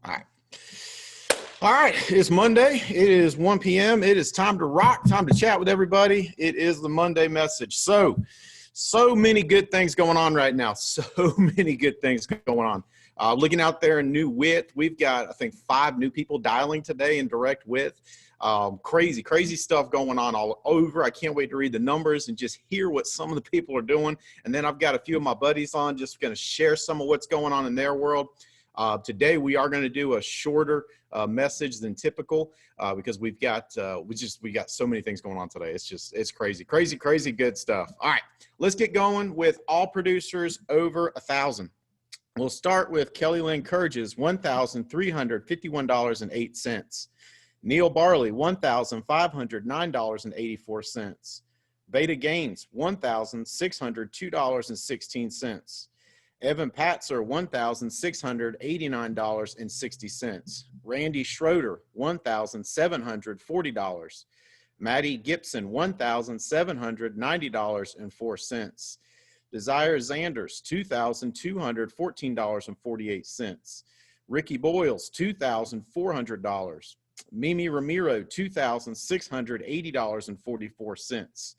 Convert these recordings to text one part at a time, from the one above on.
All right. All right. It's Monday. It is 1 p.m. It is time to rock, time to chat with everybody. It is the Monday message. So many good things going on right now. So many good things going on. Looking out there in new width, we've got, I think, 5 new people dialing today in direct width. Crazy stuff going on all over. I can't wait to read the numbers and just hear what some of the people are doing. And then I've got a few of my buddies on, just going to share some of what's going on in their world. Today we are going to do a shorter message than typical because we've got we got so many things going on today. It's crazy good stuff. All right, let's get going with all producers over 1,000. We'll start with Kelly Lynn Courage's $1,351.08. Neil Barley, $1,509.84. Veda Gaines, $1,602.16. Evan Patzer, $1,689.60. Randy Schroeder, $1,740. Maddie Gibson, $1,790.04. Desire Zanders, $2,214.48. Ricky Boyles, $2,400. Mimi Ramiro, $2,680.44.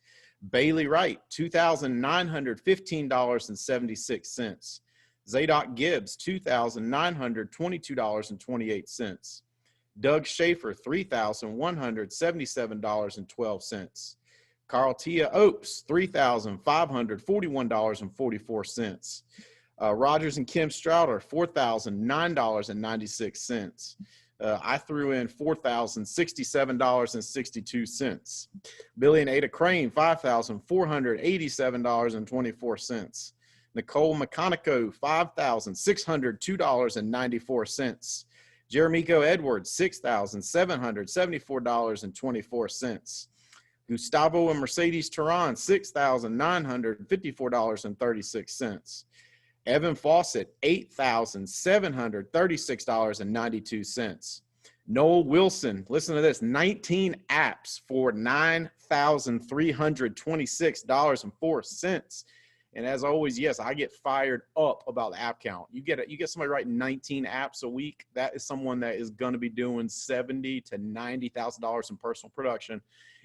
Bailey Wright, $2,915.76. Zadok Gibbs, $2,922.28. Doug Schaefer, $3,177.12. Carl Tia Opes, $3,541.44. Rogers and Kim Strouder, $4,009.96. I threw in $4,067.62. Billy and Ada Crane, $5,487.24. Nicole Meconico, $5,602.94. Jeremico Edwards, $6,774.24. Gustavo and Mercedes Tehran, $6,954.36. Evan Fawcett, $8,736.92. Noel Wilson, listen to this, 19 apps for $9,326.04. And as always, yes, I get fired up about the app count. You get somebody writing 19 apps a week. That is someone that is going to be doing $70,000 to $90,000 in personal production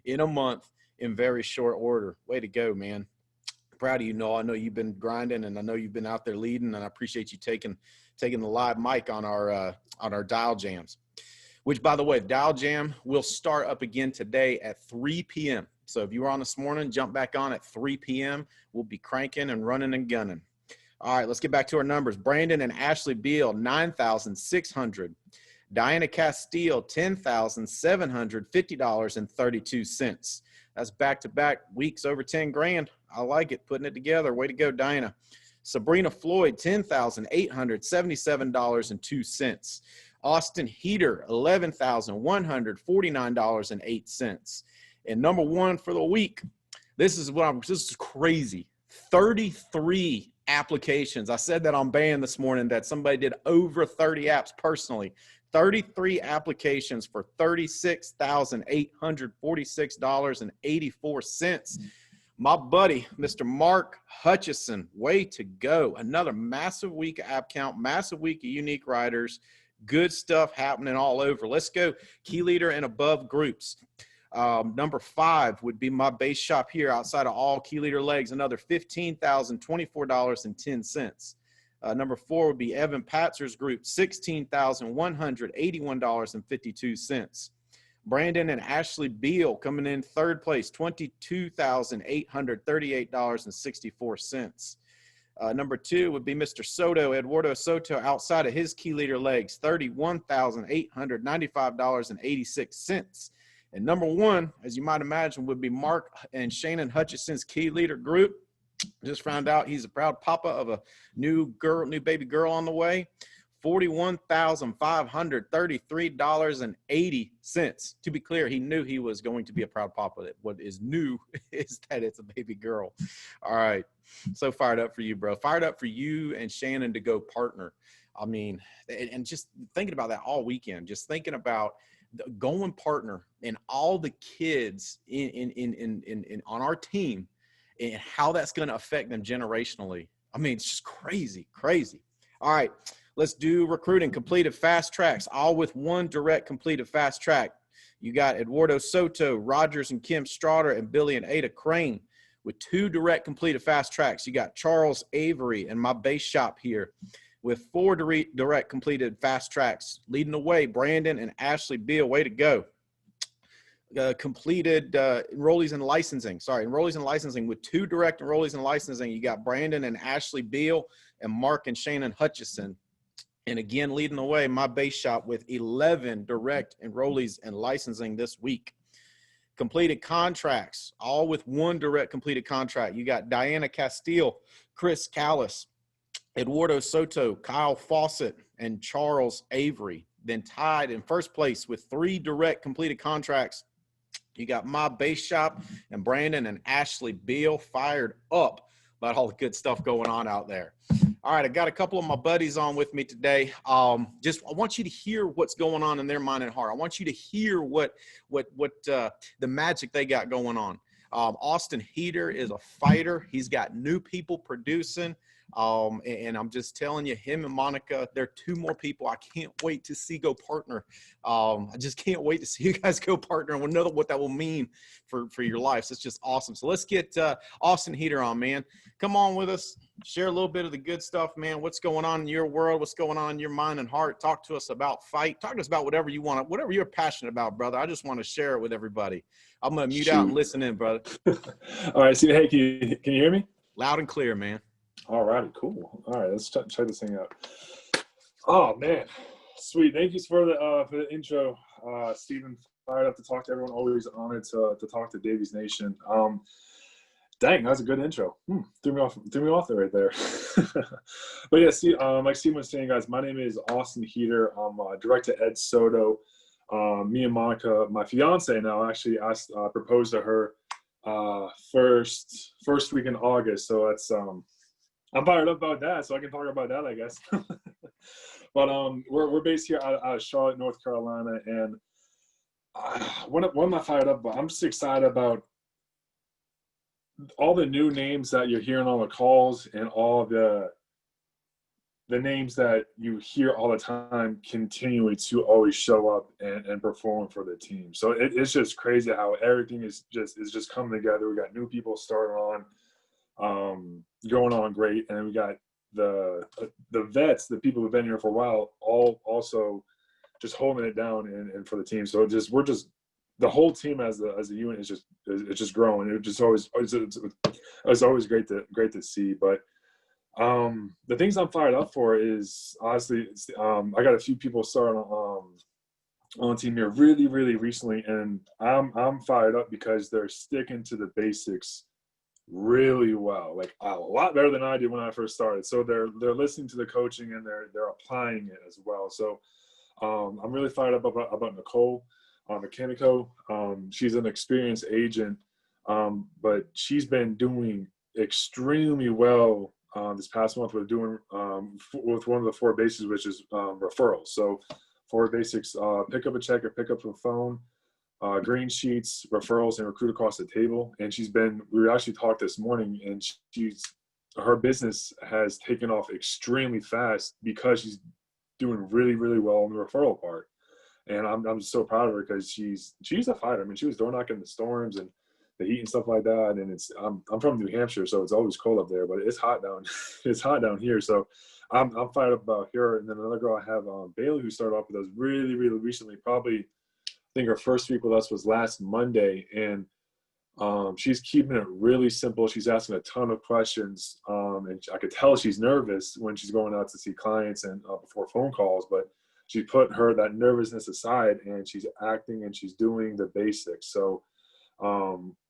in a month in very short order. Way to go, man. Proud of you, Noel. I know you've been grinding, and I know you've been out there leading, and I appreciate you taking the live mic on our dial jams. Which, by the way, dial jam will start up again today at 3 p.m. So if you were on this morning, jump back on at 3 p.m. We'll be cranking and running and gunning. All right, let's get back to our numbers. Brandon and Ashley Beal, $9,600. Diana Castile, $10,750.32. That's back-to-back weeks over 10 grand. I like it, putting it together. Way to go, Diana. Sabrina Floyd, $10,877.02. Austin Heater, $11,149.08. And number one for the week, this is crazy. 33 applications. I said that on Band this morning that somebody did over 30 apps personally. 33 applications for $36,846.84. My buddy, Mr. Mark Hutchison, way to go. Another massive week of app count, massive week of unique writers. Good stuff happening all over. Let's go key leader and above groups. Number 5 would be my base shop here outside of all key leader legs, another $15,024.10. Number 4 would be Evan Patzer's group, $16,181.52. Brandon and Ashley Beal coming in third place, $22,838.64. Number 2 would be Mr. Soto, Eduardo Soto, outside of his key leader legs, $31,895.86. And number 1, as you might imagine, would be Mark and Shannon Hutchison's key leader group. Just found out he's a proud papa of a new baby girl on the way. $41,533.80. To be clear, he knew he was going to be a proud papa. What is new is that it's a baby girl. All right. So fired up for you, bro. Fired up for you and Shannon to go partner. I mean, and just thinking about that all weekend, just thinking about going partner and all the kids in on our team and how that's going to affect them generationally. I mean, it's just crazy. All right. Let's do recruiting, completed fast tracks, all with one direct completed fast track. You got Eduardo Soto, Rogers and Kim Strader, and Billy and Ada Crane with 2 direct completed fast tracks. You got Charles Avery and my base shop here with 4 direct completed fast tracks. Leading the way, Brandon and Ashley Beal. Way to go. Completed enrollees in licensing. Enrollees in licensing with 2 direct enrollees in licensing. You got Brandon and Ashley Beal and Mark and Shannon Hutchison. And again, leading the way, my base shop with 11 direct enrollees in licensing this week. Completed contracts, all with 1 direct completed contract. You got Diana Castile, Chris Callis, Eduardo Soto, Kyle Fawcett, and Charles Avery. Then tied in first place with 3 direct completed contracts. You got my base shop and Brandon and Ashley Beal. Fired up about all the good stuff going on out there. All right, I got a couple of my buddies on with me today. I want you to hear what's going on in their mind and heart. I want you to hear what the magic they got going on. Austin Heater is a fighter. He's got new people producing. And I'm just telling you, him and Monica, they're 2 more people I can't wait to see go partner. I just can't wait to see you guys go partner, and we'll know what that will mean for your lives. It's just awesome. So let's get Austin Heater on, man. Come on with us. Share a little bit of the good stuff, man. What's going on in your world? What's going on in your mind and heart? Talk to us about fight. Talk to us about whatever you want, whatever you're passionate about, brother. I just want to share it with everybody. I'm going to mute out and listen in, brother. All right. Hey, can you hear me? Loud and clear, man. All righty, cool. All right, let's check this thing out. Oh man, sweet. Thank you for the intro, Stephen. Fired up to talk to everyone. Always honored to talk to Davies Nation. Dang, that was a good intro. Threw me off there right there. But yeah, see, like Stephen was saying, guys, my name is Austin Heater. I'm director Ed Soto. Me and Monica, my fiance now, actually proposed to her first week in August. So that's I'm fired up about that, so I can talk about that, I guess. But we're based here out of Charlotte, North Carolina, and what am I fired up about? I'm just excited about all the new names that you're hearing on the calls and all the names that you hear all the time continually to always show up and perform for the team. So it's just crazy how everything is just coming together. We got new people starting on. Going on great, and we got the vets, the people who've been here for a while, all also just holding it down and for the team. So we're just the whole team as a unit is just growing. It's always great to see. But the things I'm fired up for is honestly, I got a few people starting on the team here really recently, and I'm fired up because they're sticking to the basics really well, like a lot better than I did when I first started. So they're listening to the coaching and they're applying it as well. So I'm really fired up about Nicole Mechanico. She's an experienced agent, but she's been doing extremely well this past month with doing with one of the 4 basics, which is referrals. So 4 basics: pick up a check or pick up a phone, green sheets, referrals, and recruit across the table. And we actually talked this morning, and her business has taken off extremely fast because she's doing really well on the referral part. And I'm just so proud of her because she's a fighter. I mean, she was door knocking the storms and the heat and stuff like that. And I'm from New Hampshire, so it's always cold up there, but it's hot down here. So I'm fired up about her. And then another girl I have, Bailey, who started off with us really recently, probably I think her first week with us was last Monday, and she's keeping it really simple. She's asking a ton of questions, and I could tell she's nervous when she's going out to see clients and before phone calls, but she put that nervousness aside, and she's acting and she's doing the basics. So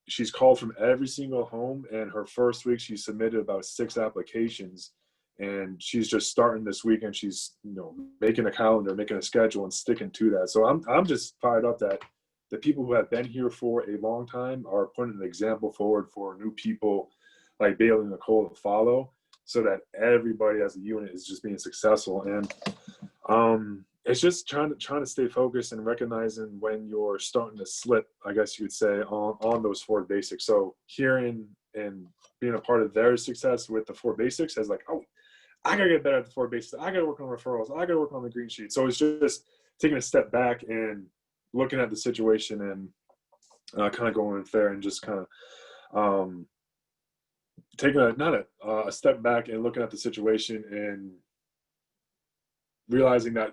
she's called from every single home, and her first week she submitted about 6 applications. And she's just starting this week, and she's making a calendar, making a schedule, and sticking to that. So I'm just fired up that the people who have been here for a long time are putting an example forward for new people like Bailey and Nicole to follow, so that everybody as a unit is just being successful. And it's just trying to stay focused and recognizing when you're starting to slip, I guess you could say, on those 4 basics. So hearing and being a part of their success with the 4 basics as like, oh, I got to get better at the four bases. I got to work on referrals. I got to work on the green sheet. So it's just taking a step back and looking at the situation and kind of going with there and just kind of taking a step back and looking at the situation and realizing that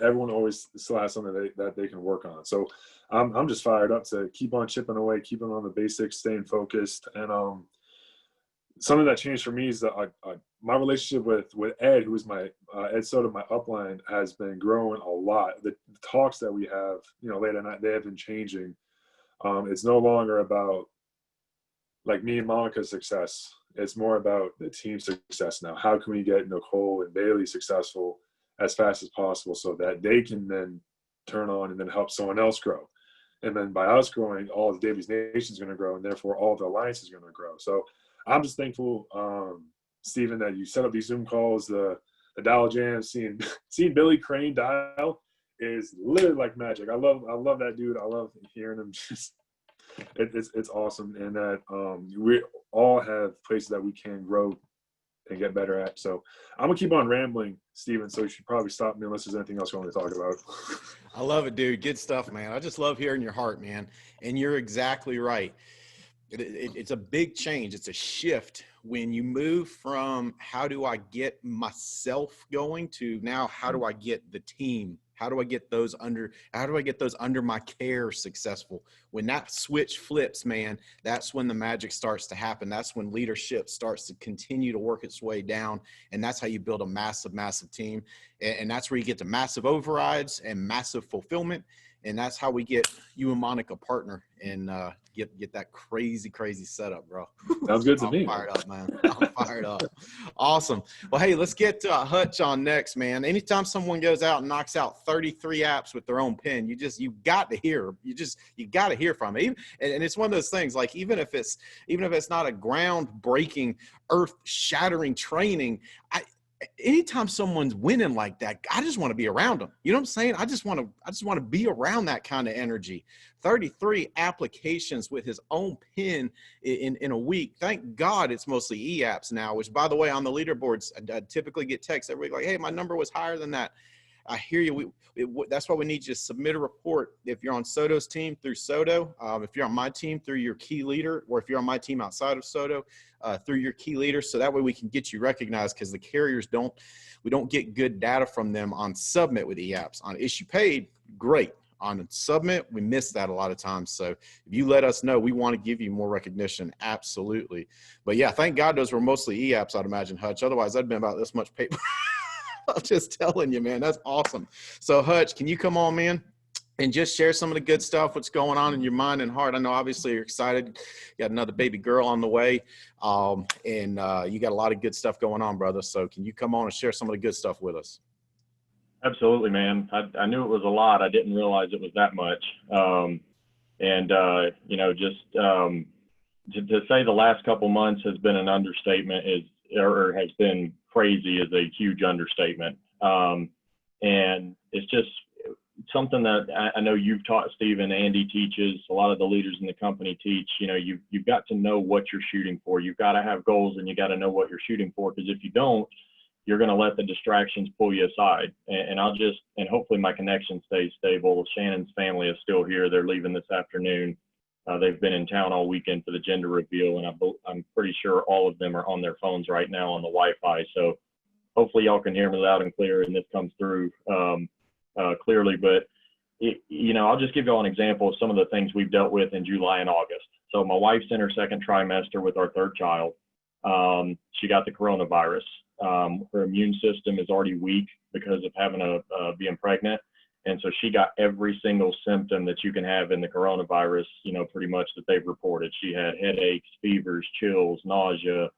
everyone always still has something that they can work on. So I'm just fired up to keep on chipping away, keeping on the basics, staying focused. And something that changed for me is that my relationship with Ed, who is my Ed Soto, my upline, has been growing a lot. The talks that we have, late at night, they have been changing. It's no longer about like me and Monica's success. It's more about the team's success now. How can we get Nicole and Bailey successful as fast as possible so that they can then turn on and then help someone else grow? And then by us growing, all the Davies Nation is going to grow, and therefore all the alliance is going to grow. So I'm just thankful, Stephen, that you set up these Zoom calls, the dial jam, seeing Billy Crane dial is literally like magic. I love that dude. I love hearing him. It's awesome, and that we all have places that we can grow and get better at. So I'm gonna keep on rambling, Steven, so you should probably stop me unless there's anything else you want to talk about. I love it, dude. Good stuff, man. I just love hearing your heart, man. And you're exactly right. It's a big change. It's a shift when you move from how do I get myself going to now how do I get the team? How do I get those under my care successful? When that switch flips, man, that's when the magic starts to happen. That's when leadership starts to continue to work its way down. And that's how you build a massive, massive team. And that's where you get to massive overrides and massive fulfillment. And that's how we get you and Monica partner and get that crazy setup, bro. Sounds good to me. I'm fired up, man. I'm fired up. Awesome. Well, hey, let's get Hutch on next, man. Anytime someone goes out and knocks out 33 apps with their own pen, you got to hear. You got to hear from it. And it's one of those things. Like even if it's not a groundbreaking, earth-shattering training, anytime someone's winning like that, I just want to be around them. You know what I'm saying? I just want to be around that kind of energy. 33 applications with his own pen in a week. Thank God it's mostly e-apps now, which by the way, on the leaderboards, I typically get texts every week like, hey, my number was higher than that. I hear you. That's why we need you to submit a report. If you're on Soto's team, through Soto, if you're on my team, through your key leader, or if you're on my team outside of Soto, through your key leader. So that way we can get you recognized, because the carriers we don't get good data from them on submit with e-apps. On issue paid, great. On submit, we miss that a lot of times. So if you let us know, we want to give you more recognition. Absolutely. But yeah, thank God those were mostly e-apps, I'd imagine, Hutch. Otherwise, I'd been about this much paper. I'm just telling you, man, that's awesome. So Hutch, can you come on, man, and just share some of the good stuff, what's going on in your mind and heart? I know obviously you're excited. You got another baby girl on the way, and you got a lot of good stuff going on, brother. So can you come on and share some of the good stuff with us? Absolutely, man. I knew it was a lot. I didn't realize it was that much. To say the last couple months has been an understatement or has been crazy is a huge understatement. And it's just something that I know you've taught, Stephen, Andy teaches, a lot of the leaders in the company teach. You've got to know what you're shooting for. You've got to have goals, and you got to know what you're shooting for, because if you don't, you're going to let the distractions pull you aside. And hopefully my connection stays stable. Shannon's family is still here. They're leaving this afternoon. They've been in town all weekend for the gender reveal, and I'm pretty sure all of them are on their phones right now on the Wi-Fi. So hopefully y'all can hear me loud and clear, and this comes through clearly. But I'll just give y'all an example of some of the things we've dealt with in July and August. So my wife's in her second trimester with our third child. She got the coronavirus. Her immune system is already weak because of being pregnant. And so she got every single symptom that you can have in the coronavirus, pretty much that they've reported. She had headaches, fevers, chills, nausea,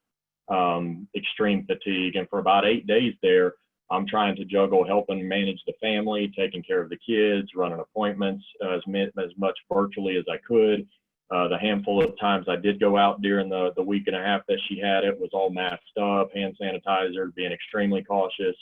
extreme fatigue. And for about 8 days there, I'm trying to juggle helping manage the family, taking care of the kids, running appointments as much virtually as I could. The handful of times I did go out during the week and a half that she had it was all masked up, hand sanitizer, being extremely cautious.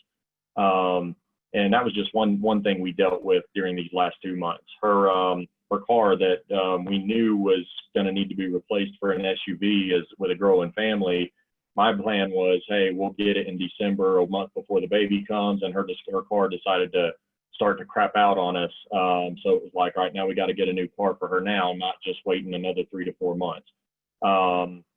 And that was just one thing we dealt with during these last 2 months. Her car that we knew was going to need to be replaced for an SUV with a growing family My plan was, hey, we'll get it in December, a month before the baby comes, and her car decided to start to crap out on us. So it was like, all right, now we got to get a new car for her now, not just waiting another 3 to 4 months.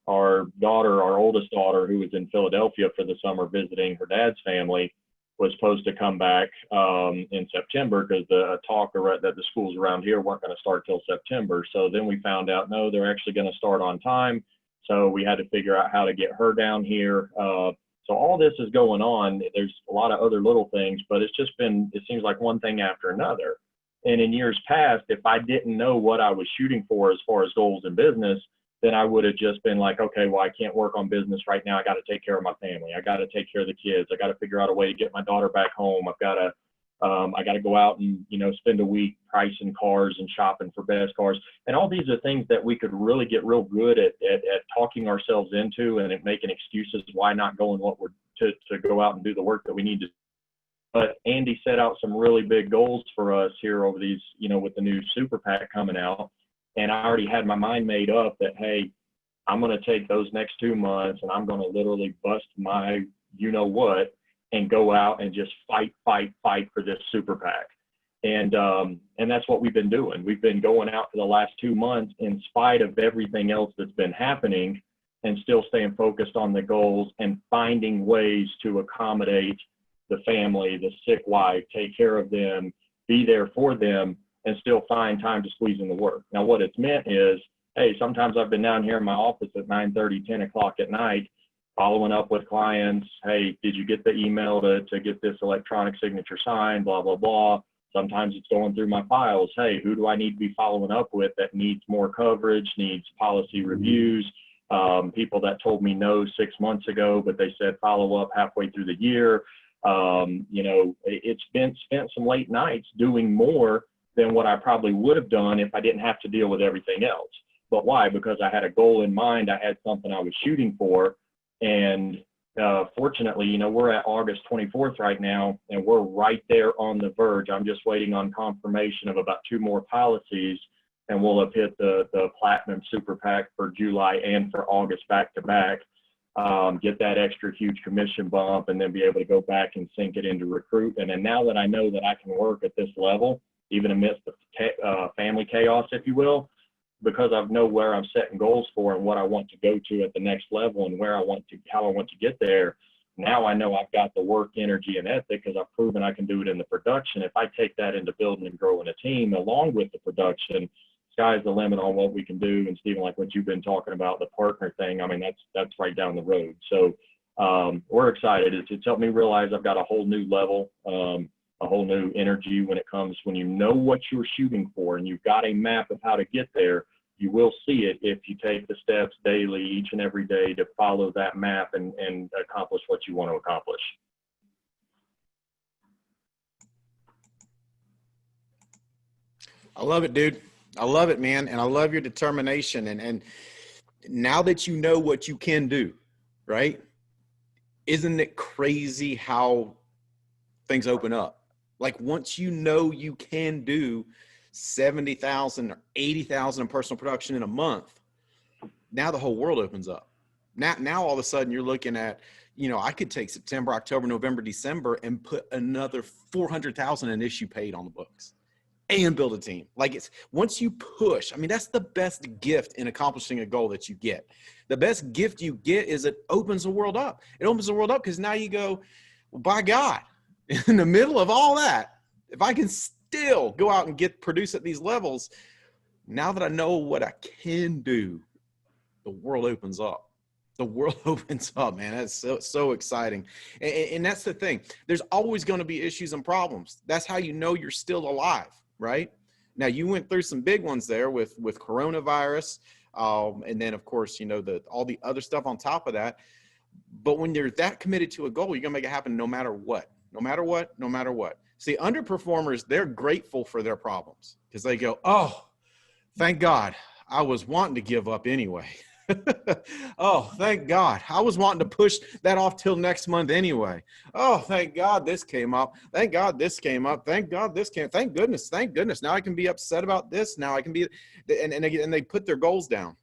Our daughter, our oldest daughter, who was in Philadelphia for the summer visiting her dad's family, was supposed to come back in September because the talk that the schools around here weren't going to start till September. So then we found out, no, they're actually going to start on time. So we had to figure out how to get her down here. So all this is going on. There's a lot of other little things, but it's just been, it seems like one thing after another. And in years past, if I didn't know what I was shooting for as far as goals in business, then I would have just been like, okay, well, I can't work on business right now. I got to take care of my family. I got to take care of the kids. I got to figure out a way to get my daughter back home. I got to go out and, spend a week pricing cars and shopping for best cars. And all these are things that we could really get real good at talking ourselves into and at making excuses why not going to go out and do the work that we need to. But Andy set out some really big goals for us here over these, with the new Super PAC coming out. And I already had my mind made up that, hey, I'm going to take those next 2 months and I'm going to literally bust my what and go out and just fight for this Super PAC. And that's what we've been doing. We've been going out for the last 2 months in spite of everything else that's been happening and still staying focused on the goals and finding ways to accommodate the family, the sick wife, take care of them, be there for them, and still find time to squeeze in the work. Now, what it's meant is, hey, sometimes I've been down here in my office at 9:30, 10 o'clock at night, following up with clients. Hey, did you get the email to get this electronic signature signed, blah, blah, blah. Sometimes it's going through my files. Hey, who do I need to be following up with that needs more coverage, needs policy reviews, people that told me no 6 months ago, but they said follow up halfway through the year. It's been spent some late nights doing more than what I probably would have done if I didn't have to deal with everything else. But why? Because I had a goal in mind. I had something I was shooting for. And fortunately, we're at August 24th right now, and we're right there on the verge. I'm just waiting on confirmation of about 2 more policies, and we'll have hit the Platinum Super PAC for July and for August back to back. Get that extra huge commission bump, and then be able to go back and sink it into recruitment. And now that I know that I can work at this level, even amidst the family chaos, if you will, because I know where I'm setting goals for and what I want to go to at the next level and how I want to get there. Now I know I've got the work, energy, and ethic because I've proven I can do it in the production. If I take that into building and growing a team along with the production, sky's the limit on what we can do. And Stephen, like what you've been talking about, the partner thing, I mean, that's right down the road. So we're excited. It's helped me realize I've got a whole new level, a whole new energy when you know what you're shooting for and you've got a map of how to get there. You will see it if you take the steps daily, each and every day, to follow that map and accomplish what you want to accomplish. I love it, dude. I love it, man. And I love your determination. And now that you know what you can do, right? Isn't it crazy how things open up? Like once you know you can do 70,000 or 80,000 in personal production in a month, now the whole world opens up. Now all of a sudden you're looking at, I could take September, October, November, December and put another 400,000 in issue paid on the books and build a team. Like it's once you push, I mean, that's the best gift in accomplishing a goal that you get. The best gift you get is it opens the world up. It opens the world up because now you go, well, by God, in the middle of all that, if I can still go out and produce at these levels, now that I know what I can do, the world opens up. The world opens up, man. That's so exciting. And that's the thing. There's always going to be issues and problems. That's how you know you're still alive, right? Now, you went through some big ones there with coronavirus. And then, of course, all the other stuff on top of that. But when you're that committed to a goal, you're going to make it happen no matter what. No matter what, no matter what. See, underperformers, they're grateful for their problems because they go, oh, thank God, I was wanting to give up anyway. Oh, thank God. I was wanting to push that off till next month anyway. Oh, thank God this came up. Thank God this came up. Thank God this came. Thank goodness. Thank goodness. Now I can be upset about this. Now I can be, and they put their goals down.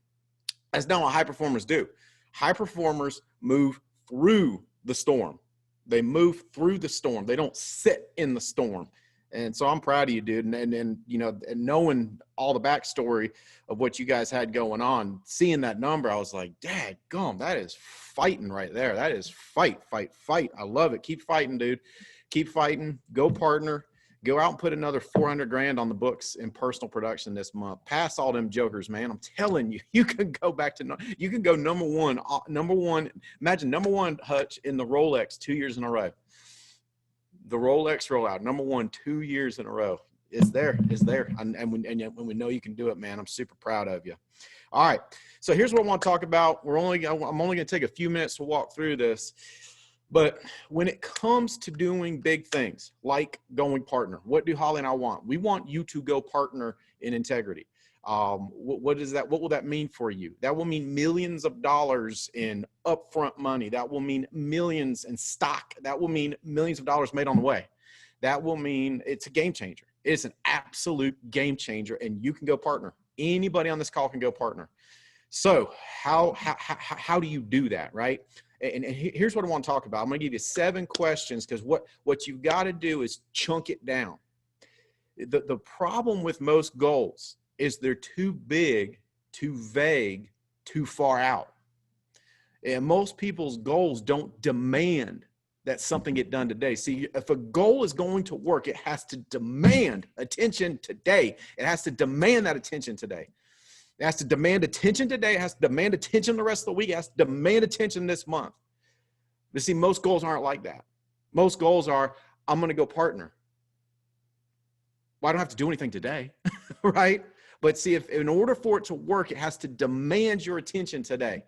That's not what high performers do. High performers move through the storm. They move through the storm. They don't sit in the storm. And so I'm proud of you, dude. And you know, and knowing all the backstory of what you guys had going on, seeing that number, I was like, dad gum, that is fighting right there. That is fight. I love it. Keep fighting, dude. Keep fighting. Go partner. Go out and put another 400 grand on the books in personal production this month. Pass all them jokers, man. I'm telling you, you can go back to, you can go number one, imagine number one Hutch in the Rolex 2 years in a row. The Rolex rollout, number one, 2 years in a row. It's there. And when we know you can do it, man, I'm super proud of you. All right. So here's what I want to talk about. I'm only going to take a few minutes to walk through this. But when it comes to doing big things like going partner, what do Holly and I want? We want you to go partner in integrity. What is that? What will that mean for you? That will mean millions of dollars in upfront money. That will mean millions in stock. That will mean millions of dollars made on the way. That will mean it's a game changer. It's an absolute game changer, and you can go partner. Anybody on this call can go partner. So how do you do that, right? And here's what I want to talk about. I'm going to give you 7 questions, because what you've got to do is chunk it down. The problem with most goals is they're too big, too vague, too far out. And most people's goals don't demand that something get done today. See, if a goal is going to work, it has to demand attention today. It has to demand that attention today. It has to demand attention today. It has to demand attention the rest of the week. It has to demand attention this month. But see, most goals aren't like that. Most goals are, I'm going to go partner. Well, I don't have to do anything today, right? But see, if in order for it to work, it has to demand your attention today.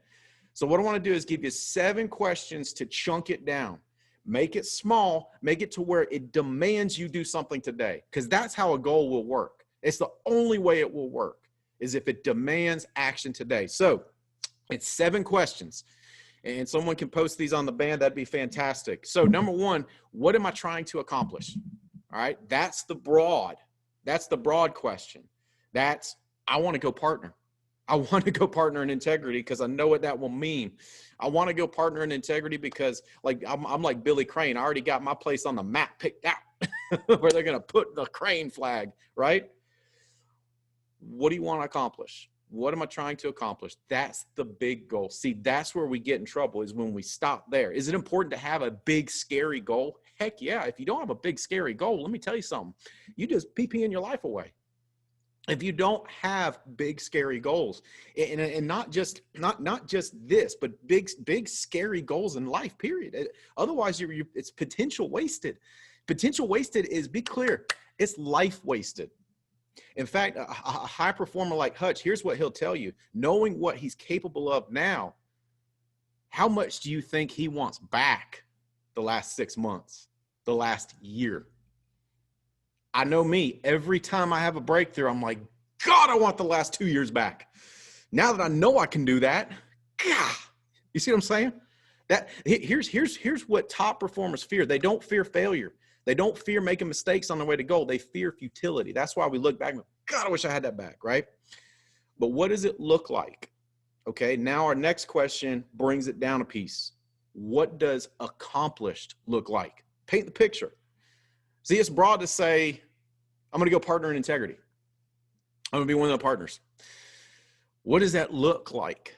So what I want to do is give you 7 questions to chunk it down. Make it small, make it to where it demands you do something today, because that's how a goal will work. It's the only way it will work, is if it demands action today. So it's 7 questions, and someone can post these on the band. That'd be fantastic. So number 1, what am I trying to accomplish? All right. That's the broad question. That's, I want to go partner. I want to go partner in integrity because I know what that will mean. I want to go partner in integrity because, like, I'm like Billy Crane. I already got my place on the map picked out where they're going to put the Crane flag, right? What do you want to accomplish? What am I trying to accomplish? That's the big goal. See, that's where we get in trouble, is when we stop there. Is it important to have a big, scary goal? Heck yeah. If you don't have a big, scary goal, let me tell you something. You just PPing your life away. If you don't have big, scary goals, and not just this, but big, scary goals in life, period. Otherwise, it's potential wasted. Potential wasted is, be clear, it's life wasted. In fact, a high performer like Hutch, here's what he'll tell you. Knowing what he's capable of now, how much do you think he wants back the last 6 months, the last year? I know me, every time I have a breakthrough, I'm like, God, I want the last 2 years back. Now that I know I can do that, God, you see what I'm saying? That here's what top performers fear. They don't fear failure. They don't fear making mistakes on their way to goal. They fear futility. That's why we look back and go, God, I wish I had that back, right? But what does it look like? Okay, now our next question brings it down a piece. What does accomplished look like? Paint the picture. See, it's broad to say, I'm going to go partner in integrity. I'm going to be one of the partners. What does that look like?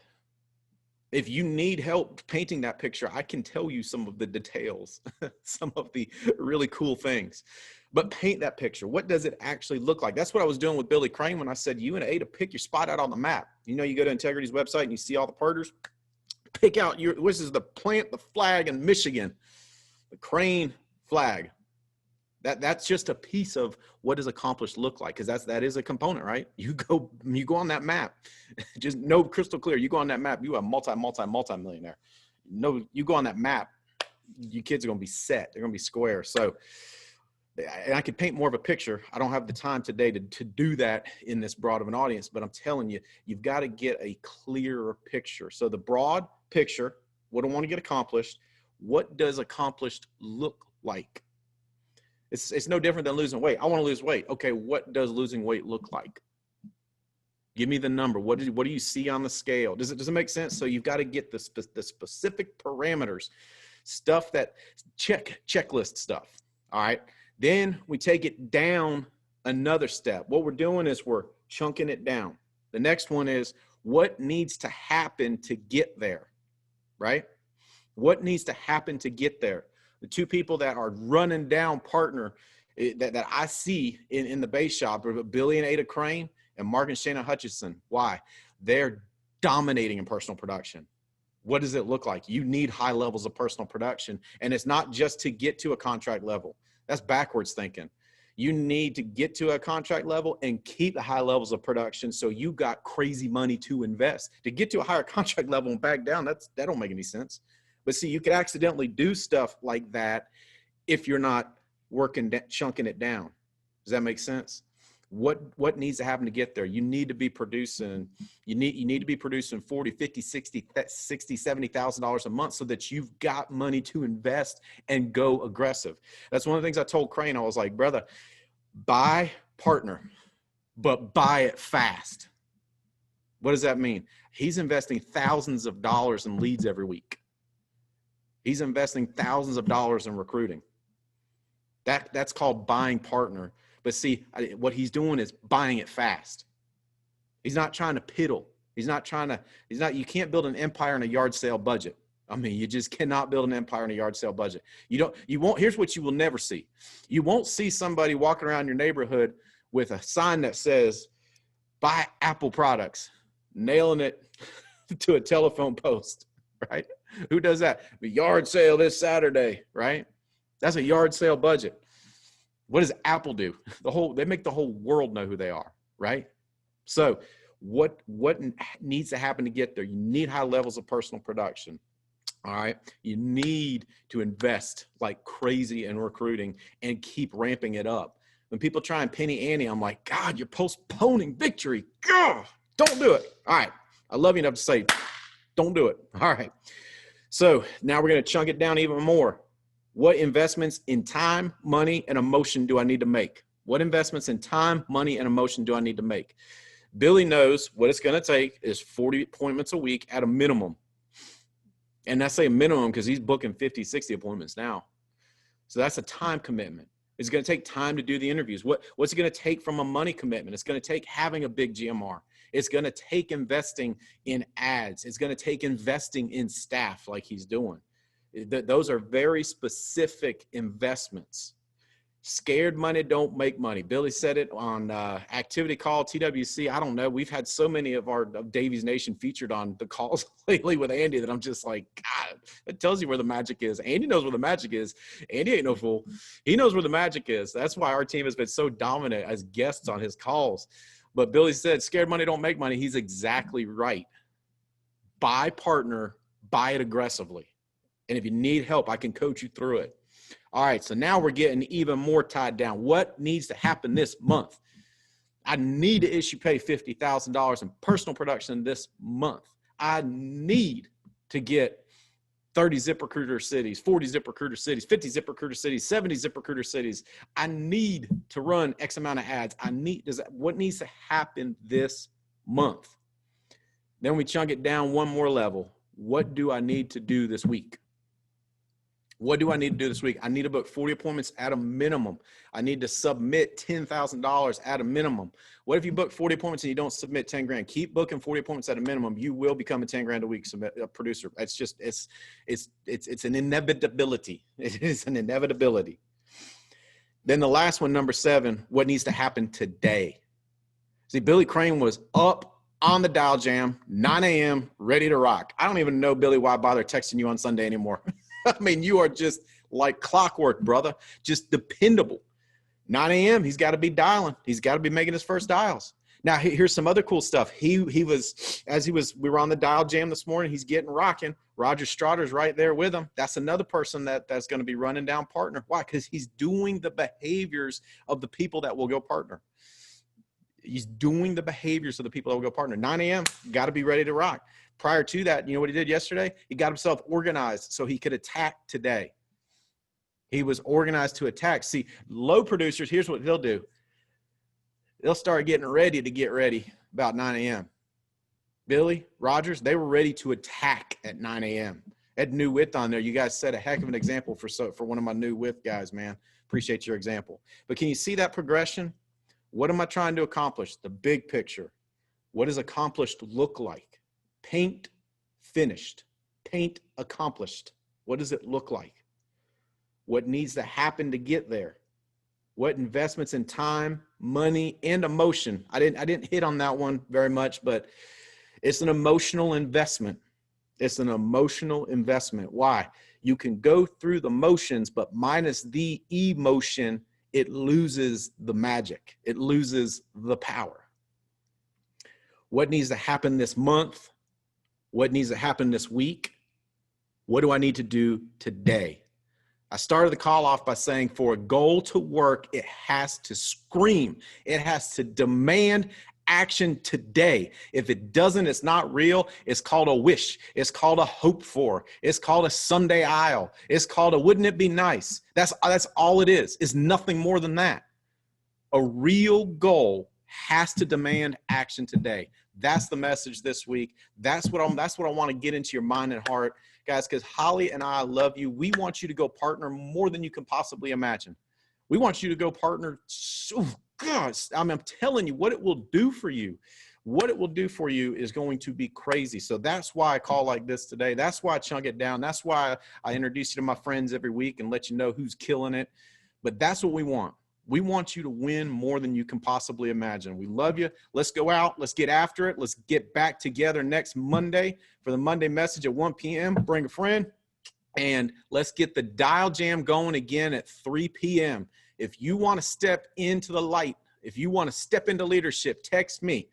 If you need help painting that picture, I can tell you some of the details, some of the really cool things. But paint that picture. What does it actually look like? That's what I was doing with Billy Crane when I said, you and A to pick your spot out on the map. You know, you go to Integrity's website and you see all the partners. Pick out this is the flag in Michigan, the Crane flag. That's just a piece of what does accomplished look like, because that is a component, right? You go on that map, just no crystal clear. You go on that map, you are multi-millionaire. No, you go on that map, your kids are going to be set. They're going to be square. So, and I could paint more of a picture. I don't have the time today to do that in this broad of an audience, but I'm telling you, you've got to get a clearer picture. So the broad picture, what I want to get accomplished, what does accomplished look like? It's no different than losing weight. I want to lose weight. Okay, what does losing weight look like? Give me the number. What do you see on the scale? Does it make sense? So you've got to get the specific parameters, stuff that checklist stuff. All right. Then we take it down another step. What we're doing is we're chunking it down. The next one is what needs to happen to get there, right? What needs to happen to get there? The two people that are running down partner that I see in the base shop are Billy and Ada Crane and Mark and Shana Hutchinson. Why? They're dominating in personal production. What does it look like? You need high levels of personal production. And it's not just to get to a contract level. That's backwards thinking. You need to get to a contract level and keep the high levels of production so you got crazy money to invest. To get to a higher contract level and back down, that don't make any sense. But see, you could accidentally do stuff like that if you're not chunking it down. Does that make sense? What needs to happen to get there? You need to be producing, you need to be producing 40, 50, 60, $70,000 a month so that you've got money to invest and go aggressive. That's one of the things I told Crane. I was like, brother, buy partner, but buy it fast. What does that mean? He's investing thousands of dollars in leads every week. He's investing thousands of dollars in recruiting. That's called buying partner. But see, what he's doing is buying it fast. He's not trying to piddle. You can't build an empire in a yard sale budget. I mean, you just cannot build an empire in a yard sale budget. Here's what you will never see. You won't see somebody walking around your neighborhood with a sign that says, buy Apple products, nailing it to a telephone post, right? Who does that? The yard sale this Saturday, right? That's a yard sale budget. What does Apple do? They make the whole world know who they are, right? So what needs to happen to get there? You need high levels of personal production. All right. You need to invest like crazy in recruiting and keep ramping it up. When people try and penny ante, I'm like, God, you're postponing victory. God, don't do it. All right. I love you enough to say, don't do it. All right. So now we're going to chunk it down even more. What investments in time, money, and emotion do I need to make? What investments in time, money, and emotion do I need to make? Billy knows what it's going to take is 40 appointments a week at a minimum. And I say minimum because he's booking 50, 60 appointments now. So that's a time commitment. It's going to take time to do the interviews. What's it going to take from a money commitment? It's going to take having a big GMR. It's going to take investing in ads. It's going to take investing in staff like he's doing. Those are very specific investments. Scared money don't make money. Billy said it on Activity Call, TWC. I don't know. We've had so many of Davies Nation featured on the calls lately with Andy that I'm just like, God, it tells you where the magic is. Andy knows where the magic is. Andy ain't no fool. He knows where the magic is. That's why our team has been so dominant as guests on his calls. But Billy said, scared money don't make money. He's exactly right. Buy partner, buy it aggressively. And if you need help, I can coach you through it. All right, so now we're getting even more tied down. What needs to happen this month? I need to issue pay $50,000 in personal production this month. I need to get 30 ZipRecruiter cities, 40 ZipRecruiter cities, 50 ZipRecruiter cities, 70 ZipRecruiter cities. I need to run X amount of ads. What needs to happen this month? Then we chunk it down one more level. What do I need to do this week? What do I need to do this week? I need to book 40 appointments at a minimum. I need to submit $10,000 at a minimum. What if you book 40 appointments and you don't submit 10 grand? Keep booking 40 appointments at a minimum. You will become a 10 grand a week producer. It's just, it's an inevitability. It is an inevitability. Then the last one, number 7, what needs to happen today? See, Billy Crane was up on the dial jam, 9 a.m., ready to rock. I don't even know, Billy, why I bother texting you on Sunday anymore. I mean, you are just like clockwork, brother, just dependable. 9 a.m., he's got to be dialing. He's got to be making his first dials. Now, here's some other cool stuff. We were on the dial jam this morning. He's getting rocking. Roger Strotter's right there with him. That's another person that's going to be running down partner. Why? Because he's doing the behaviors of the people that will go partner. He's doing the behaviors of the people that will go partner. 9 a.m., got to be ready to rock. Prior to that, you know what he did yesterday? He got himself organized so he could attack today. He was organized to attack. See, low producers, here's what they'll do. They'll start getting ready to get ready about 9 a.m. Billy, Rogers, they were ready to attack at 9 a.m. Ed New Width on there. You guys set a heck of an example for one of my New Width guys, man. Appreciate your example. But can you see that progression? What am I trying to accomplish? The big picture. What does accomplished look like? Paint finished. Paint accomplished. What does it look like? What needs to happen to get there? What investments in time, money, and emotion? I didn't hit on that one very much, but it's an emotional investment. It's an emotional investment. Why? You can go through the motions, but minus the emotion, it loses the magic. It loses the power. What needs to happen this month? What needs to happen this week? What do I need to do today? I started the call off by saying for a goal to work, it has to scream. It has to demand action today. If it doesn't, it's not real. It's called a wish. It's called a hope for. It's called a Sunday aisle. It's called a wouldn't it be nice? That's all it is. It's nothing more than that. A real goal has to demand action today. That's the message this week. That's what I want to get into your mind and heart, guys, because Holly and I love you. We want you to go partner more than you can possibly imagine. We want you to go partner. Oh, gosh, I'm telling you what it will do for you. What it will do for you is going to be crazy. So that's why I call like this today. That's why I chunk it down. That's why I introduce you to my friends every week and let you know who's killing it. But that's what we want. We want you to win more than you can possibly imagine. We love you. Let's go out. Let's get after it. Let's get back together next Monday for the Monday message at 1 p.m. Bring a friend. And let's get the dial jam going again at 3 p.m. If you want to step into the light, if you want to step into leadership, text me.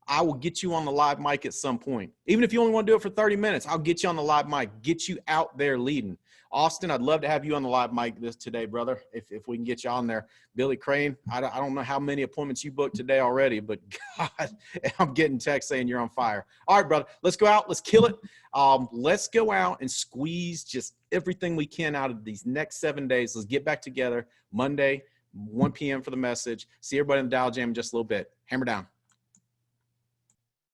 I will get you on the live mic at some point. Even if you only want to do it for 30 minutes, I'll get you on the live mic, get you out there leading. Austin, I'd love to have you on the live mic today, brother, if we can get you on there. Billy Crane, I don't know how many appointments you booked today already, but God, I'm getting texts saying you're on fire. All right, brother, let's go out. Let's kill it. Let's go out and squeeze just everything we can out of these next 7 days. Let's get back together Monday, 1 p.m. for the message. See everybody in the dial jam in just a little bit. Hammer down.